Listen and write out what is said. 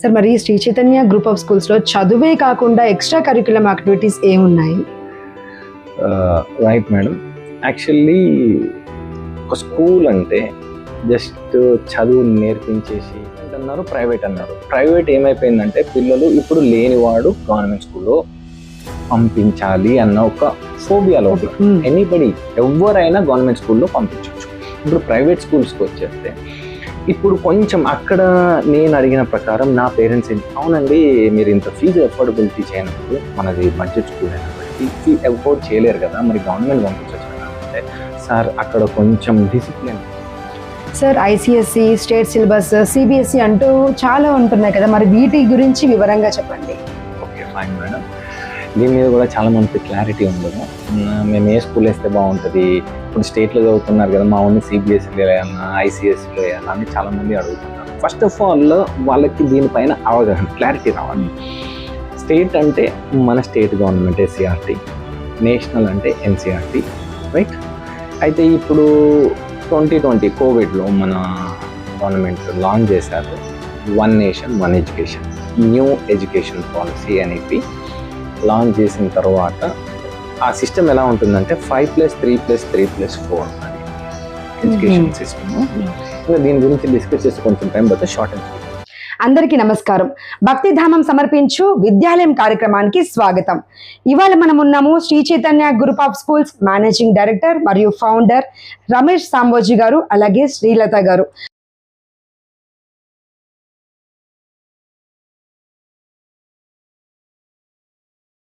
Sir మరి Shri Chaitanya group of స్కూల్స్లో చదువే కాకుండా ఎక్స్ట్రా కరిక్యులమ్ యాక్టివిటీస్ ఏమున్నాయి? రైట్ మేడం, యాక్చువల్లీ ఒక స్కూల్ అంటే జస్ట్ చదువు నేర్పించేసి అన్నారు, ప్రైవేట్ అన్నారు. ప్రైవేట్ ఏమైపోయిందంటే పిల్లలు ఇప్పుడు లేనివాడు గవర్నమెంట్ స్కూల్లో పంపించాలి అన్న ఒక ఫోబియాలో ఎనీబడి ఎవరైనా గవర్నమెంట్ స్కూల్లో పంపించవచ్చు. ఇప్పుడు ప్రైవేట్ స్కూల్స్కి వచ్చేస్తే ఇప్పుడు కొంచెం అక్కడ నేను అడిగిన ప్రకారం నా పేరెంట్స్ అవునండి మీరు ఇంత ఫీజు అఫోర్డబిలిటీ చేయనప్పుడు మనది బడ్జెట్ స్కూల్ అయినప్పటికీ ఫీ అఫోర్డ్ చేయలేరు కదా, మరి గవర్నమెంట్ పంపించవచ్చు కదా అంటే సార్ అక్కడ కొంచెం discipline. Sir ICSC, state syllabus, CBSE అంటూ చాలా ఉంటున్నాయి కదా, మరి వీటి గురించి వివరంగా చెప్పండి. ఓకే ఫైన్ మేడం, దీని మీద కూడా చాలా మందికి క్లారిటీ ఉండదు. మేము ఏ స్కూల్ వేస్తే బాగుంటుంది, ఇప్పుడు స్టేట్లో చదువుతున్నారు కదా మా ఓన్లీ సిబిఎస్ఈలో వేయాలన్నా ఐసిఎస్ఈలో వేయాలన్నా అని చాలామంది అడుగుతున్నారు. ఫస్ట్ ఆఫ్ ఆల్ వాళ్ళకి దీనిపైన అవగాహన క్లారిటీ రావాలి. స్టేట్ అంటే మన స్టేట్ గవర్నమెంట్ ఎస్సీఆర్టీ, నేషనల్ అంటే ఎన్సీఆర్టీ, రైట్. అయితే ఇప్పుడు 2020 కోవిడ్లో మన గవర్నమెంట్ లాంచ్ చేశారు one nation one education, new education policy అనేది లాంచ్ చేసిన తర్వాత ఆ సిస్టమ్ ఎలా ఉంటుందంటే 5+3+3+4 అని ఎడ్యుకేషన్ సిస్టమ్. దీని గురించి డిస్కస్ చేసి కొంచెం టైం పడితే షార్ట్ అండ్ స్వీట్. అందరికీ నమస్కారం. భక్తిధామం సమర్పించు విద్యాలయం కార్యక్రమానికి స్వాగతం. ఇవాళ మనం ఉన్నాము Shri Chaitanya group of schools managing director మరియు ఫౌండర్ రమేష్ సాంబోజీ గారు, అలాగే శ్రీలత గారు.